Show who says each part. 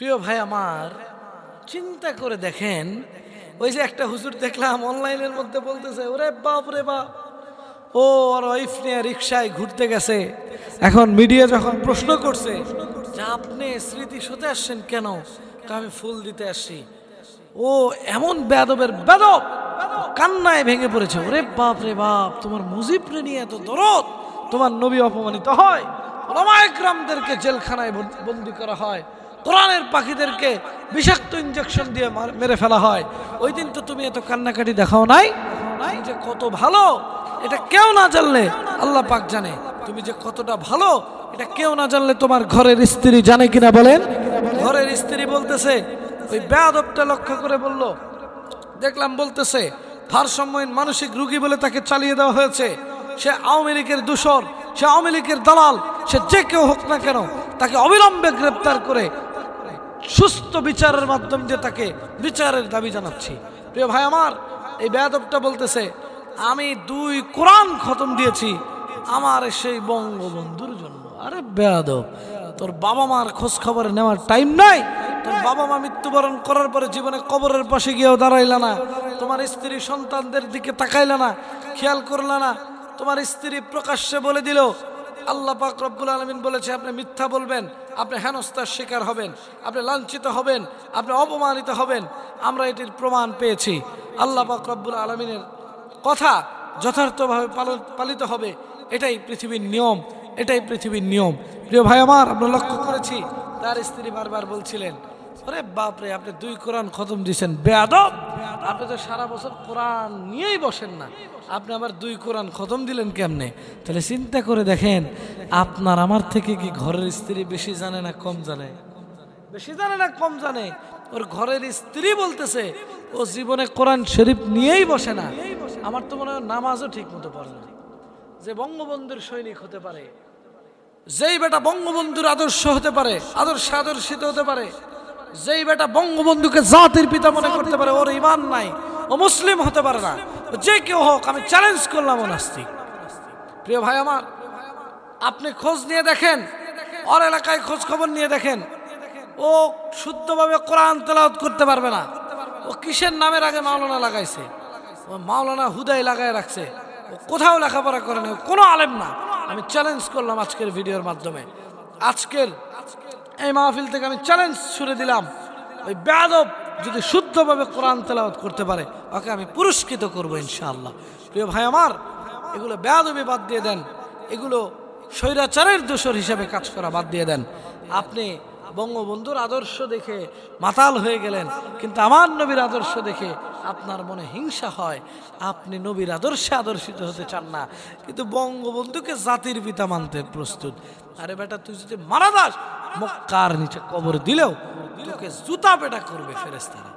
Speaker 1: প্রিয় ভাই আমার, চিন্তা করে দেখেন, ওই যে একটা হুজুর দেখলাম অনলাইনের মধ্যে বলতেছে, ওরে বাপ রে বাপ, ও আর ওয়াইফ নিয়ে রিক্সায় ঘুরতে গেছে। এখন মিডিয়া যখন প্রশ্ন করছে যে আপনি স্মৃতি সতে আসছেন কেন, আমি ফুল দিতে আসছি। ও এমন বেয়াদবের বেয়াদব, কান্নায় ভেঙে পড়েছে। ওরে বাপ রে বাপ, তোমার মুজিবরে নিয়ে এত দরদ, তোমার নবী অপমানিত হয়, ওলামায়ে কেরামদেরকে জেলখানায় বন্দি করা হয়, কোরআনের পাখিদেরকে বিষাক্ত ইনজেকশন দিয়ে মেরে ফেলা হয়। ওই দিন তো তুমি এত কান্নাকাটি দেখাও নাই? তুমি যে কত ভালো এটা কেউ না জানলে আল্লাহ পাক জানে। তুমি যে কতটা ভালো এটা কেউ না জানলে তোমার ঘরের স্ত্রী জানে কিনা বলেন? ঘরের স্ত্রী বলতেছে, ওই বেয়াদবটা লক্ষ্য করে বলল, দেখলাম বলতেছে ভারসাম্যহীন মানসিক রোগী বলে তাকে চালিয়ে দেওয়া হয়েছে। সে আওয়ামী লীগের দূষর, সে আওয়ামী লীগের দালাল, সে যে কেউ হোক না কেন তাকে অবিলম্বে গ্রেপ্তার করে সুস্থ বিচারের মাধ্যম দিয়ে তাকে বিচারের দাবি জানাচ্ছি। প্রিয় ভাই আমার, এই বেয়াদবটা বলতেছে, আমি 2 কোরআন খতম দিয়েছি আমার সেই বঙ্গবন্ধুর জন্য। আরে বেয়াদব, তোর বাবা মার খোঁজ খবর নেওয়ার টাইম নাই? তোর বাবা মা মৃত্যুবরণ করার পরে জীবনে কবরের পাশে গিয়েও দাঁড়াইলা না, তোমার স্ত্রী সন্তানদের দিকে তাকাইলা না, খেয়াল করলা না। তোমার স্ত্রী প্রকাশ্যে বলে দিল, আল্লাহ পাক রব্বুল আলামিন বলেছে আপনি মিথ্যা বলবেন, আপনি হেনস্থার শিকার হবেন, আপনি লাঞ্ছিত হবেন, আপনি অপমানিত হবেন। আমরা এটির প্রমাণ পেয়েছি। আল্লাহ পাক রব্বুল আলামিনের কথা যথার্থভাবে পালিত হবে, এটাই পৃথিবীর নিয়ম, এটাই পৃথিবীর নিয়ম। প্রিয় ভাই আমার, আমরা লক্ষ্য করেছি তার স্ত্রী বারবার বলছিলেন, আরে বাপরে, আপনি 2 কোরআন খতম দিয়েছেন, বেয়াদব, আপনি তো সারা বছর কোরআন নিয়েই বসেন না, আপনি আবার 2 কোরআন খতম দিলেন কেমনে? তাহলে চিন্তা করে দেখেন, আপনার আমার থেকে কি ঘরের স্ত্রী বেশি জানে না কম জানে? বেশি জানে না কম জানে? ওর ঘরের স্ত্রী বলতেছে ও জীবনে কোরআন শরীফ নিয়েই বসে না। আমার তো মনে হয় নামাজও ঠিক মতো পড়ে না। যে বঙ্গবন্ধুর সৈনিক হতে পারে, যেই বেটা বঙ্গবন্ধুর আদর্শ হতে পারে, আদর্শিত হতে পারে, যেই বেটা বঙ্গবন্ধুকে জাতির পিতা মনে করতে পারে, ওর ঈমান নাই, ও মুসলিম হতে পারে না। যে কেউ হোক, আমি চ্যালেঞ্জ করলাম ও নাস্তিক। প্রিয় ভাই আমার, আপনি খোঁজ নিয়ে দেখেন, ওর এলাকায় খোঁজ খবর নিয়ে দেখেন, ও শুদ্ধভাবে কোরআন তেলাওয়াত করতে পারবে না। ও কিসের নামের আগে মাওলানা লাগাইছে, ও মাওলানা হুদাই লাগায় রাখছে, ও কোথাও লেখাপড়া করে না, কোনো আলেম না। আমি চ্যালেঞ্জ করলাম আজকের ভিডিওর মাধ্যমে, আজকের এই মাহফিল থেকে আমি চ্যালেঞ্জ ছুড়ে দিলাম, ওই বেয়াদব যদি শুদ্ধভাবে কোরআন তেলাওয়াত করতে পারে ওকে আমি পুরস্কৃত করবো ইনশাআল্লাহ। প্রিয় ভাই আমার, এগুলো বেয়াদবি বাদ দিয়ে দেন, এগুলো স্বৈরাচারের দোষর হিসেবে কাজ করা বাদ দিয়ে দেন। আপনি বঙ্গবন্ধুর আদর্শ দেখে মাতাল হয়ে গেলেন, কিন্তু আমার নবীর আদর্শ দেখে আপনার মনে হিংসা হয়, আপনি নবীর আদর্শে আদর্শিত হতে চান না, কিন্তু বঙ্গবন্ধুকে জাতির পিতা মানতে প্রস্তুত। আরে বেটা, তুই যদি মারা যাস, মক্কার নিচে কবর দিলেও তোকে জুতা পেটা করবে ফেরেশতারা।